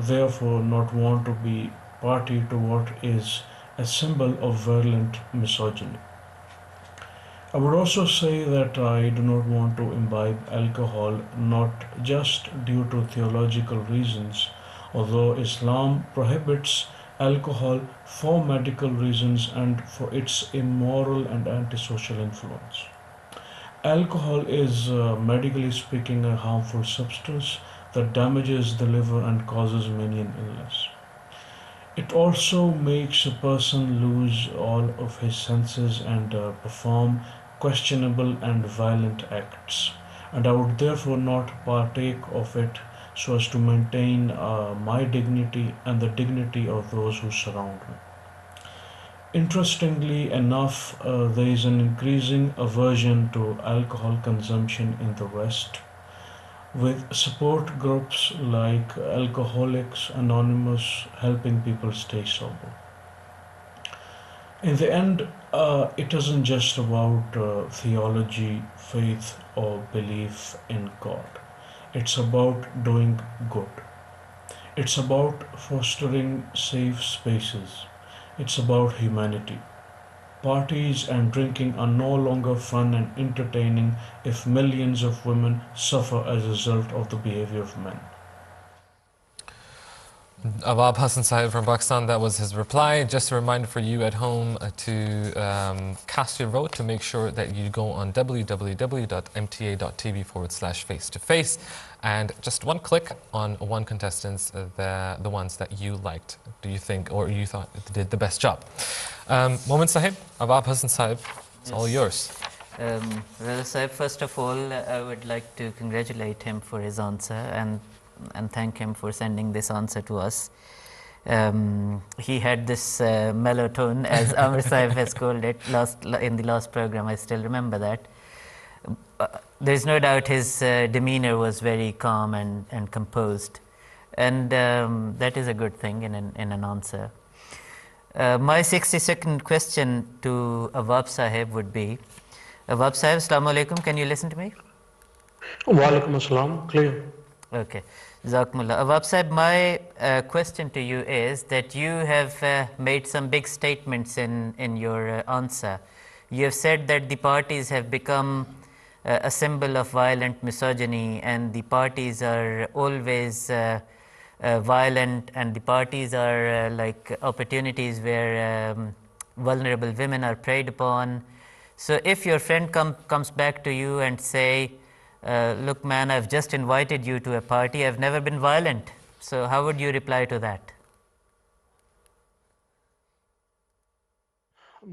therefore not want to be party to what is a symbol of virulent misogyny. I would also say that I do not want to imbibe alcohol, not just due to theological reasons, although Islam prohibits alcohol for medical reasons and for its immoral and antisocial influence. Alcohol is, medically speaking, a harmful substance that damages the liver and causes many an illness. It also makes a person lose all of his senses and perform questionable and violent acts, and I would therefore not partake of it, so as to maintain my dignity and the dignity of those who surround me. Interestingly enough, there is an increasing aversion to alcohol consumption in the West, with support groups like Alcoholics Anonymous helping people stay sober. In the end, it isn't just about theology, faith, or belief in God. It's about doing good. It's about fostering safe spaces. It's about humanity. Parties and drinking are no longer fun and entertaining if millions of women suffer as a result of the behavior of men. Awab Hassan Sahib from Pakistan, that was his reply. Just a reminder for you at home to cast your vote, to make sure that you go on www.mta.tv/face-to-face, and just one click on one contestant, the ones that you liked, do you think, or you thought did the best job. Moment Sahib, Awab Hassan Sahib, it's all yours. Well, Sahib, first of all, I would like to congratulate him for his answer and thank him for sending this answer to us. He had this mellow tone, as Amr Sahib has called it in the last program. I still remember that. There's no doubt his demeanor was very calm and composed. And that is a good thing in an answer. My 60-second question to Awab Sahib would be, Awab Sahib, Assalamu alaikum, can you listen to me? Wa alaikum assalam, clear. Okay. Jazakumullah. Awab Sahib, my question to you is that you have made some big statements in your answer. You have said that the parties have become a symbol of violent misogyny, and the parties are always violent, and the parties are like opportunities where vulnerable women are preyed upon. So if your friend comes back to you and say, look man, I've just invited you to a party, I've never been violent. So how would you reply to that?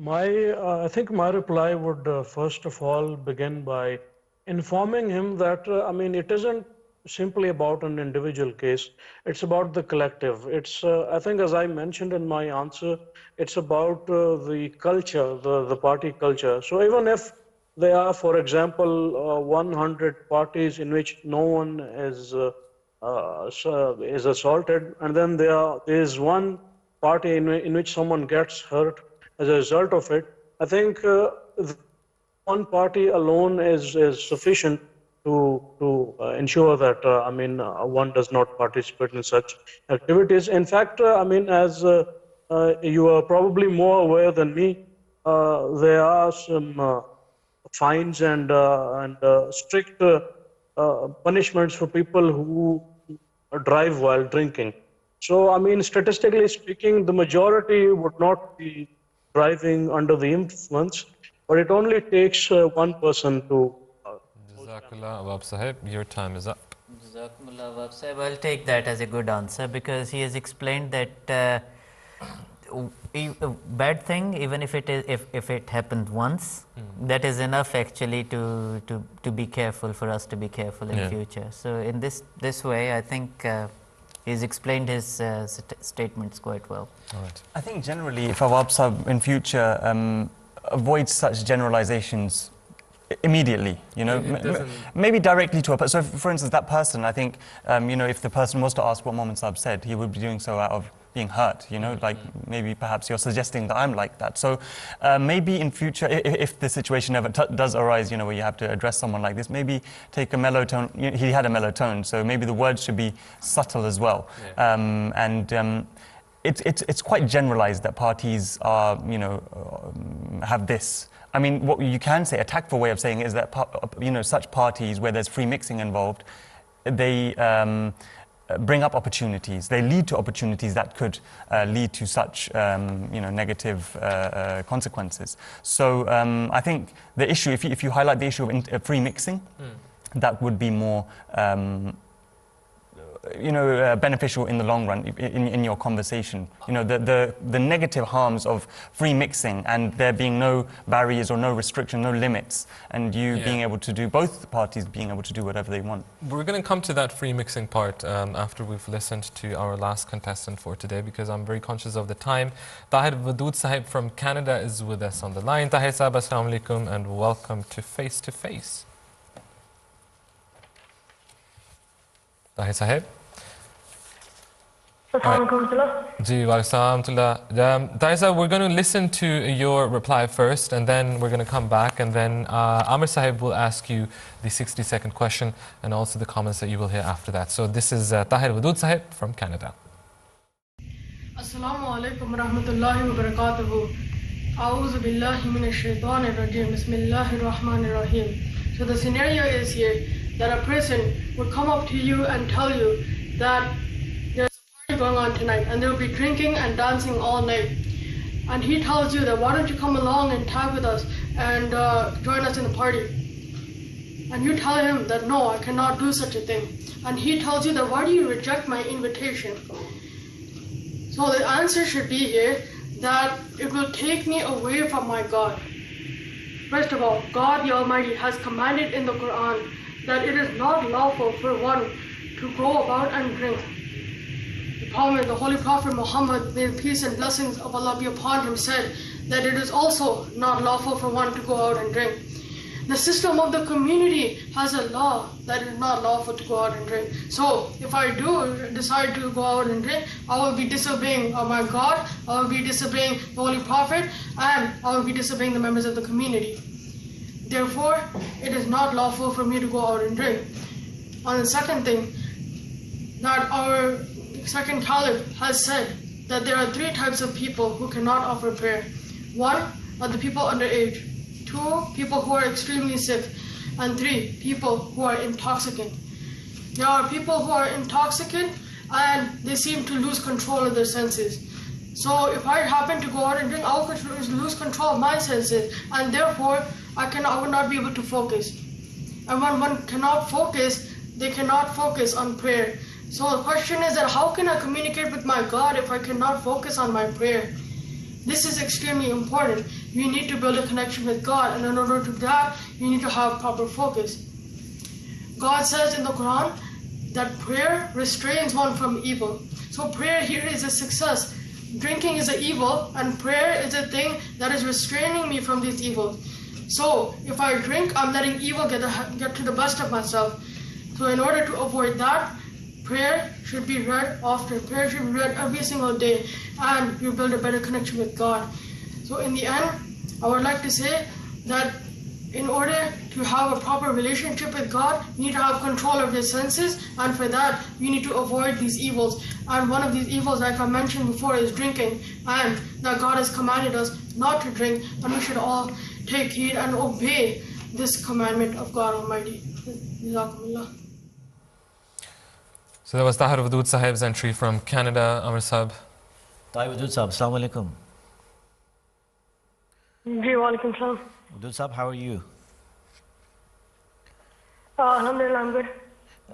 I think my reply would first of all begin by informing him that, it isn't simply about an individual case, it's about the collective. It's, I think as I mentioned in my answer, it's about the culture, the party culture. So even if there are, for example, 100 parties in which no one is assaulted, and then there is one party in which someone gets hurt as a result of it, I think one party alone is sufficient to ensure that one does not participate in such activities. In fact, as you are probably more aware than me, there are some fines and strict punishments for people who drive while drinking. So, statistically speaking, the majority would not be driving under the influence, but it only takes one person to. Jazakallah, Awab Sahib, your time is up. Jazakumullah, Awab Sahib. I'll take that as a good answer, because he has explained that a bad thing, even if it happened once, that is enough actually to be careful, for us to be careful in future. So in this way, I think he's explained his statements quite well. All right. I think generally, if Awab Sahib in future avoids such generalizations immediately, maybe directly to a person. So, for instance, that person, I think, if the person was to ask what Mohammed Sahib said, he would be doing so out of being hurt, like maybe perhaps you're suggesting that I'm like that. So maybe in future, if the situation ever does arise, where you have to address someone like this, maybe take a mellow tone. He had a mellow tone, so maybe the words should be subtle as well. Yeah. It's quite generalized that parties are, have this. What you can say, a tactful way of saying it is that, such parties where there's free mixing involved, they bring up opportunities. They lead to opportunities that could lead to such, negative consequences. So I think the issue, if you highlight the issue of free mixing, that would be more beneficial in the long run in your conversation. The negative harms of free mixing and there being no barriers or no restriction, no limits, and being able to do, both parties being able to do whatever they want. We're going to come to that free mixing part after we've listened to our last contestant for today, because I'm very conscious of the time. Tahir Wadood Sahib from Canada is with us on the line. Tahir Sahib, assalamu alaikum and welcome to Face to Face. Tahir Sahib. Tahir Sahib, we're going to listen to your reply first, and then we're going to come back, and then Amir Sahib will ask you the 60-second question and also the comments that you will hear after that. So this is Tahir Wadood Sahib from Canada. Assalamu alaikum wa rahmatullahi wa barakatuhu. A'udhu billahi minash shaitanir rajim. Bismillahir rahmanir rahim. So the scenario is here that a person would come up to you and tell you that there's a party going on tonight and they'll be drinking and dancing all night. And he tells you that why don't you come along and tag with us and join us in the party. And you tell him that no, I cannot do such a thing. And he tells you that why do you reject my invitation? So the answer should be here that it will take me away from my God. First of all, God the Almighty has commanded in the Quran that it is not lawful for one to go about and drink. The Holy Prophet Muhammad, may the peace and blessings of Allah be upon him, said that it is also not lawful for one to go out and drink. The system of the community has a law that is not lawful to go out and drink. So if I do decide to go out and drink, I will be disobeying my God, I will be disobeying the Holy Prophet, and I will be disobeying the members of the community. Therefore, it is not lawful for me to go out and drink. On the second thing, that our second caliph has said that there are 3 types of people who cannot offer prayer. 1 are the people underage. 2, people who are extremely sick, and 3, people who are intoxicant. There are people who are intoxicant and they seem to lose control of their senses. So if I happen to go out and drink, I will lose control of my senses, and therefore I would not be able to focus. And when one cannot focus, they cannot focus on prayer. So the question is that how can I communicate with my God if I cannot focus on my prayer? This is extremely important. You need to build a connection with God, and in order to do that, you need to have proper focus. God says in the Quran that prayer restrains one from evil. So prayer here is a success. Drinking is an evil, and prayer is a thing that is restraining me from these evils. So if I drink, I'm letting evil get to the best of myself. So in order to avoid that, prayer should be read often. Prayer should be read every single day, and you build a better connection with God. So in the end, I would like to say that in order to have a proper relationship with God, you need to have control of your senses, and for that, you need to avoid these evils. And one of these evils, like I mentioned before, is drinking, and that God has commanded us not to drink, and we should all take heed and obey this commandment of God Almighty. Jazakumullah. So that was Tahir Wadood Sahib's entry from Canada. Amr Sahib. Tahir Wadood Sahib, Assalamu alaikum. Ji, wa alaikum salam. Wadood Sahib, how are you? Alhamdulillah, I'm good.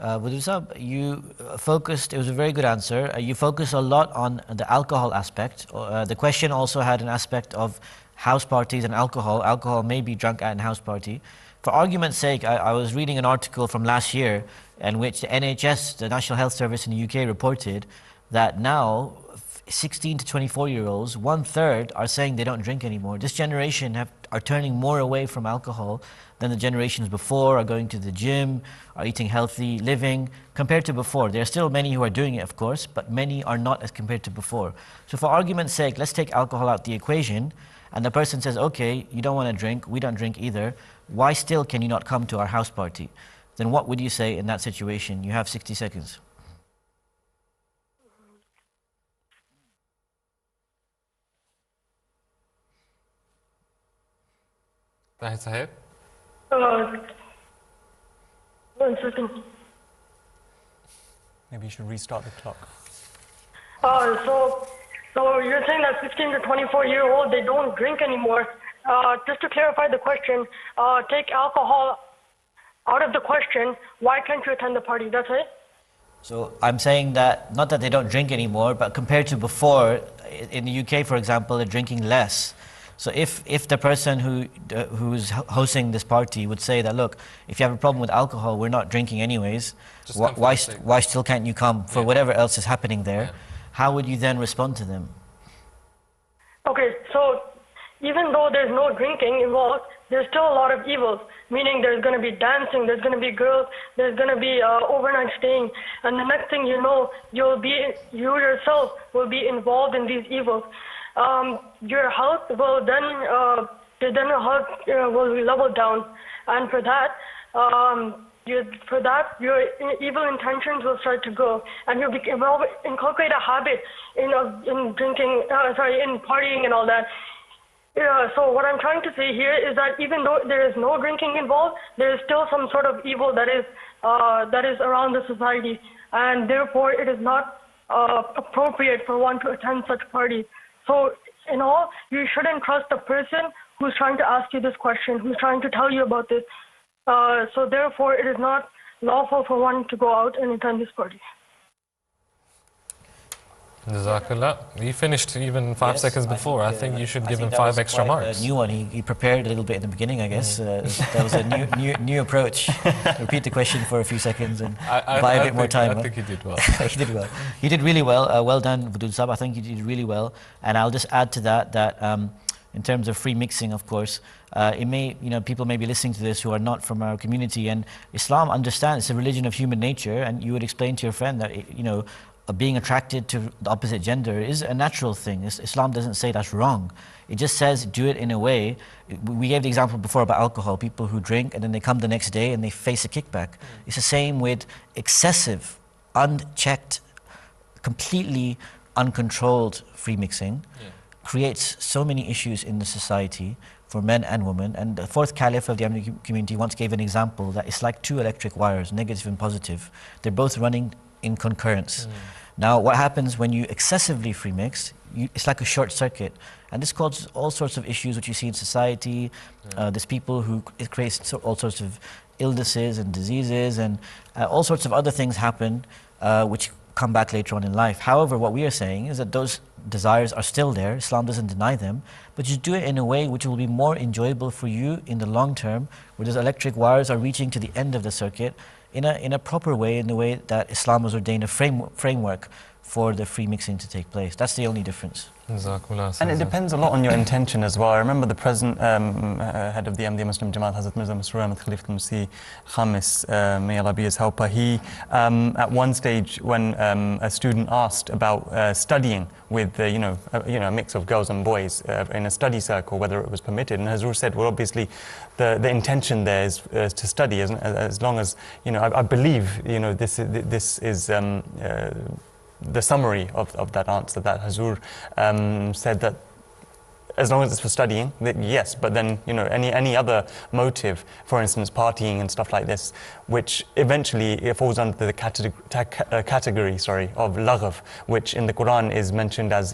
Wadood Sahib, you focused, it was a very good answer. You focused a lot on the alcohol aspect. The question also had an aspect of house parties and alcohol. Alcohol may be drunk at a house party. For argument's sake, I was reading an article from last year in which the NHS, the National Health Service in the UK, reported that now 16 to 24-year-olds, 1/3 are saying they don't drink anymore. This generation are turning more away from alcohol than the generations before, are going to the gym, are eating healthy living, compared to before. There are still many who are doing it, of course, but many are not as compared to before. So for argument's sake, let's take alcohol out the equation, and the person says, okay, you don't want to drink, we don't drink either, why still can you not come to our house party? Then what would you say in that situation? You have 60 seconds. Tahir Sahib. 1 second. Maybe you should restart the clock. So you're saying that 16 to 24-year-old, they don't drink anymore. Just to clarify the question, take alcohol out of the question, why can't you attend the party? That's it? So I'm saying that, not that they don't drink anymore, but compared to before, in the UK, for example, they're drinking less. So if the person who's hosting this party would say that, look, if you have a problem with alcohol, we're not drinking anyways, why still can't you come for whatever else is happening there? How would you then respond to them? Okay, so even though there's no drinking involved, there's still a lot of evils, meaning there's going to be dancing, there's going to be girls, there's going to be overnight staying, and the next thing you know, you yourself will be involved in these evils. Your health will then, will be leveled down, and for that, your evil intentions will start to go, and you'll inculcate a habit in drinking, in partying and all that. Yeah, so what I'm trying to say here is that even though there is no drinking involved, there is still some sort of evil that is around the society, and therefore it is not appropriate for one to attend such parties. So in all, you shouldn't trust the person who's trying to ask you this question, who's trying to tell you about this. So therefore, it is not lawful for one to go out and attend this party. Jazakallah. He finished even 5 seconds before. I think you should give him 5 extra marks. A new one. He prepared a little bit in the beginning, I guess. That was a new approach. Repeat the question for a few seconds and buy a bit more time. I think he did well. He did well. He did really well. Well done, Wadood Sahib. I think you did really well. And I'll just add to that in terms of free mixing, of course, it may, people may be listening to this who are not from our community, and Islam understands it's a religion of human nature, and you would explain to your friend that, being attracted to the opposite gender is a natural thing. Islam doesn't say that's wrong. It just says do it in a way. We gave the example before about alcohol, people who drink and then they come the next day and they face a kickback. It's the same with excessive, unchecked, completely uncontrolled free mixing. Creates so many issues in the society for men and women. And the fourth caliph of the Ahmadiyya community once gave an example that it's like two electric wires, negative and positive. They're both running in concurrence. Now, what happens when you excessively free mix? It's like a short circuit, and this causes all sorts of issues which you see in society. There's people who, it creates all sorts of illnesses and diseases, and all sorts of other things happen which come back later on in life. However, what we are saying is that those desires are still there. Islam doesn't deny them, but you do it in a way which will be more enjoyable for you in the long term, where those electric wires are reaching to the end of the circuit in a proper way, in the way that Islam has ordained a framework for the free mixing to take place. That's the only difference. And it depends a lot on your intention as well. I remember the present head of the Ahmadiyya Muslim Jamaat, Hazrat Mirza Masroor Ahmad Khalifatul Masih Khamis, may Allah be his helper, he at one stage when a student asked about studying with a mix of girls and boys in a study circle, whether it was permitted, and Hazur said, well, obviously the intention there is to study, as long as, I believe, this is the summary of that answer, that Hazur said that as long as it's for studying, yes, but then any other motive, for instance partying and stuff like this, which eventually it falls under the category of laghav, which in the Quran is mentioned as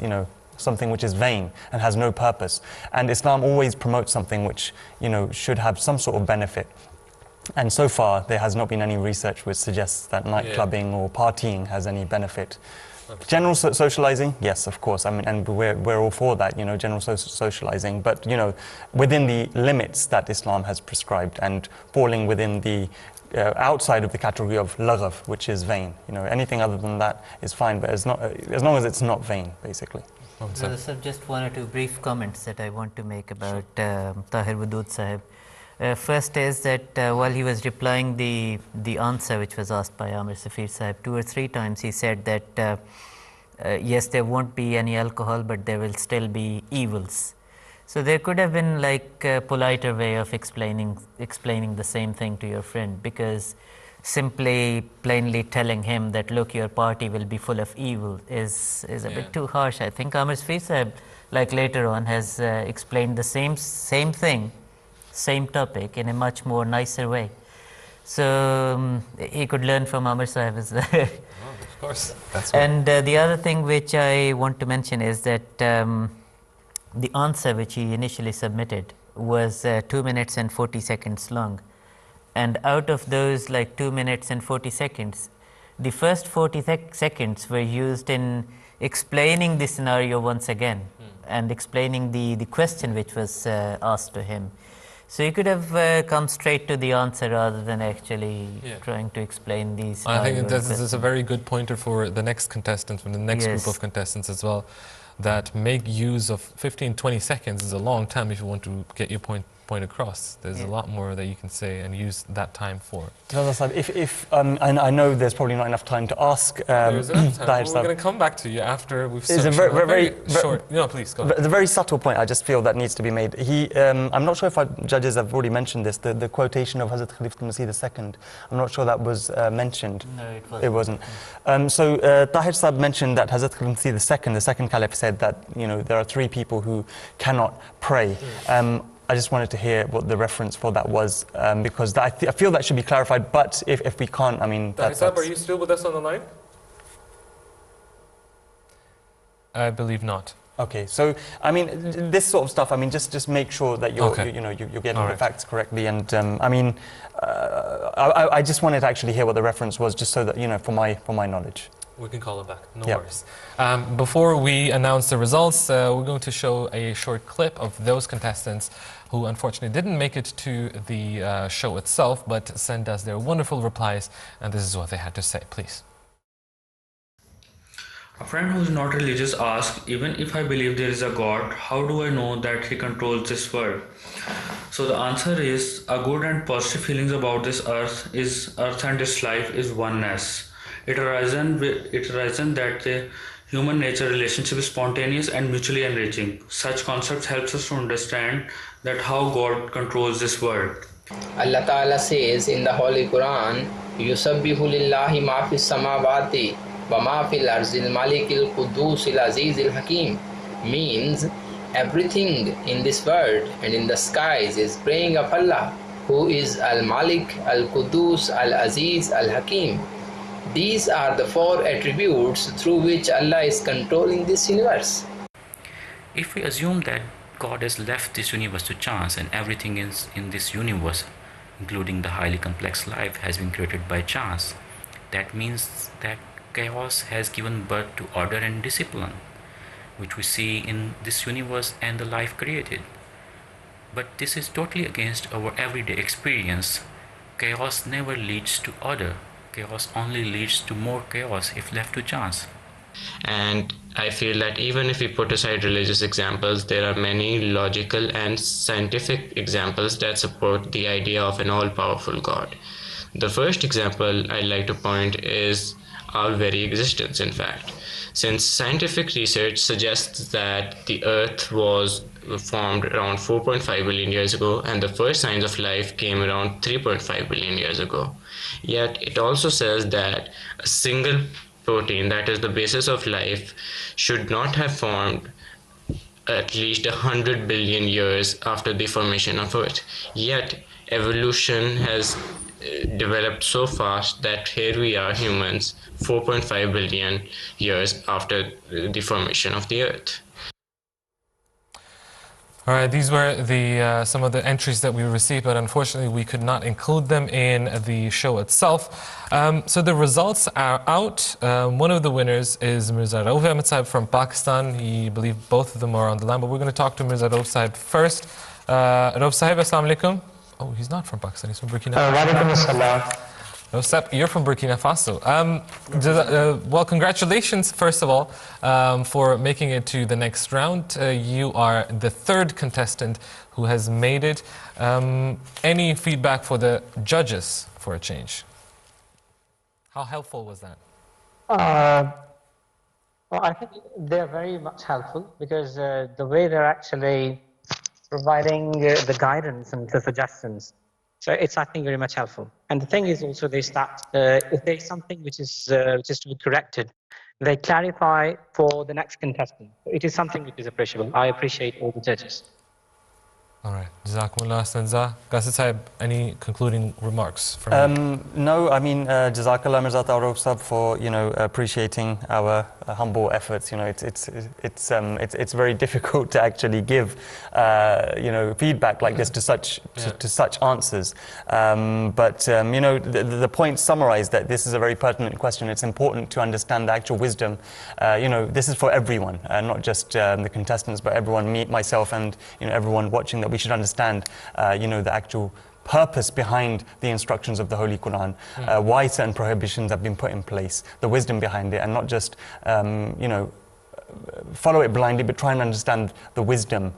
something which is vain and has no purpose. And Islam always promotes something which should have some sort of benefit. And so far, there has not been any research which suggests that night clubbing or partying has any benefit. General socializing, yes, of course. I mean, and we're all for that, general socializing. But within the limits that Islam has prescribed, and falling within the outside of the category of laghav, which is vain. Anything other than that is fine, but as long as it's not vain, basically. So, just one or two brief comments that I want to make about Tahir Wadud Sahib. First is that while he was replying the answer which was asked by Amir Safir Sahib 2 or 3 times, he said that yes, there won't be any alcohol, but there will still be evils. So there could have been like a politer way of explaining the same thing to your friend, because simply plainly telling him that look, your party will be full of evil is a bit too harsh. I think Amir Safir Sahib, like later on, has explained the same thing, same topic in a much more nicer way. So he could learn from Amir Sahib as well. Of course. That's right. And the other thing which I want to mention is that the answer which he initially submitted was 2 minutes and 40 seconds long. And out of those 2 minutes and 40 seconds, the first 40 seconds were used in explaining the scenario once again and explaining the question which was asked to him. So you could have come straight to the answer rather than actually trying to explain these. I think this is a very good pointer for the next contestants, for the next group of contestants as well, that make use of 15-20 seconds is a long time if you want to get your point across. There's a lot more that you can say and use that time for. And I know there's probably not enough time to ask. There's enough time. We're going to come back to you after we've said very short. No, please go ahead. The very subtle point I just feel that needs to be made. I'm not sure if our judges have already mentioned this. The quotation of Hazrat Khalifatul Masih II. I'm not sure that was mentioned. No, it wasn't. So Tahir Sahib mentioned that Hazrat Khalifatul Masih II, the second caliph, said that there are 3 people who cannot pray. I just wanted to hear what the reference for that was, because I feel that should be clarified, but if we can't, I mean... Are you still with us on the line? I believe not. Okay, so, I mean, this sort of stuff, I mean, just make sure that you're getting the facts correctly, and, I mean, I just wanted to actually hear what the reference was, just so that, for my knowledge. We can call it back, no worries. Before we announce the results, we're going to show a short clip of those contestants who unfortunately didn't make it to the show itself, but sent us their wonderful replies, and this is what they had to say, please. A friend who is not religious asks, even if I believe there is a God, how do I know that he controls this world? So the answer is a good and positive feelings about this earth and its life is oneness. It arises that the human nature relationship is spontaneous and mutually enriching. Such concepts helps us to understand that how God controls this world. Allah Ta'ala says in the Holy Quran, يُسَبِّحُ لِلَّهِ مَا فِي السَّمَاوَاتِ وَمَا فِي الْأَرْضِ الْمَلِكِ الْقُدُّوسِ الْعَزِيزِ الْحَكِيمِ, means everything in this world and in the skies is praying of Allah, who is Al-Malik, Al-Quddus, Al-Aziz, Al-Hakim. These are the four attributes through which Allah is controlling this universe. If we assume that God has left this universe to chance and everything is in this universe, including the highly complex life, has been created by chance, that means that chaos has given birth to order and discipline, which we see in this universe and the life created. But this is totally against our everyday experience. Chaos never leads to order. Chaos only leads to more chaos if left to chance. And I feel that even if we put aside religious examples, there are many logical and scientific examples that support the idea of an all-powerful God. The first example I'd like to point is our very existence, in fact. Since scientific research suggests that the Earth was formed around 4.5 billion years ago and the first signs of life came around 3.5 billion years ago. Yet it also says that a single protein, that is the basis of life, should not have formed at least 100 billion years after the formation of Earth. Yet evolution has developed so fast that here we are, humans, 4.5 billion years after the formation of the Earth. All right, these were the some of the entries that we received, but unfortunately we could not include them in the show itself. So the results are out. One of the winners is Mirza Rauf Ahmed Sahib from Pakistan. He believe both of them are on the line, but we're going to talk to Mirza Rauf Sahib first. Rauf Sahib, assalamu alaikum. Oh, he's not from Pakistan, he's from Burkina Faso. Walaikum assalam. Sep, you're from Burkina Faso. Well, congratulations, first of all, for making it to the next round. You are the third contestant who has made it. Any feedback for the judges for a change? How helpful was that? Well, I think they're very much helpful because the way they're actually providing the guidance and the suggestions. So it's, I think, very much helpful. And the thing is also they start, if there's something which is to be corrected, they clarify for the next contestant. It is something which is appreciable. I appreciate all the judges. All right. Jazakumullah Sanza. Qasid Sahib, any concluding remarks from you? No, I mean, Jazakallah Mirza Rauf Sahib for, appreciating our humble efforts. It's very difficult to actually give, feedback like this to such answers. The point summarized that this is a very pertinent question. It's important to understand the actual wisdom. This is for everyone, not just the contestants, but everyone, me, myself, and everyone watching, that we should understand, the actual purpose behind the instructions of the Holy Quran, why certain prohibitions have been put in place, the wisdom behind it, and not just, follow it blindly, but try and understand the wisdom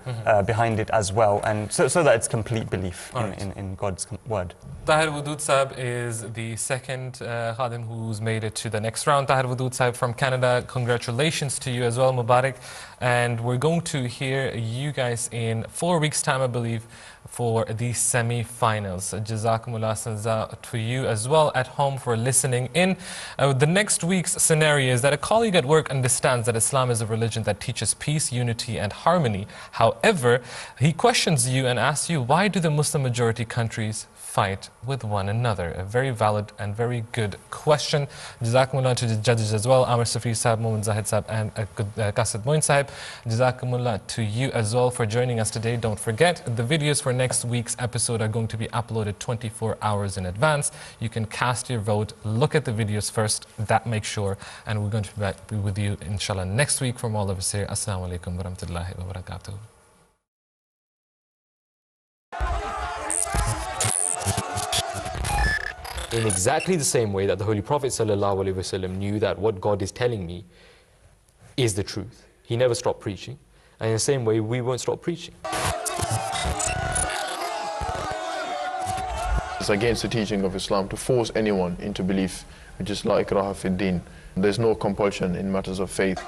behind it as well, and so that it's complete belief in God's word. Tahir Wadud Sahib is the second Khadim who's made it to the next round. Tahir Wadud Sahib from Canada, congratulations to you as well, Mubarak. And we're going to hear you guys in 4 weeks' time, I believe, for the semi-finals. Jazakumullah Sanza to you as well at home for listening in. The next week's scenario is that a colleague at work understands that Islam is a religion that teaches peace, unity and harmony. However, he questions you and asks you, why do the Muslim majority countries fight with one another? A very valid and very good question. Jazakumullah to the judges as well, Amr Safri Sahib, Mohammad Zahid Sahib and Qasid Moin Sahib. Jazakumullah to you as well for joining us today. Don't forget, the videos for next week's episode are going to be uploaded 24 hours in advance. You can cast your vote, look at the videos first, that makes sure. And we're going to be with you, inshallah, next week from all of us here. Assalamu alaikum wa rahmatullahi wa barakatuh. In exactly the same way that the Holy Prophet ﷺ knew that what God is telling me is the truth. He never stopped preaching. And in the same way, we won't stop preaching. It's against the teaching of Islam to force anyone into belief, which is la ikraha fi din. There's no compulsion in matters of faith.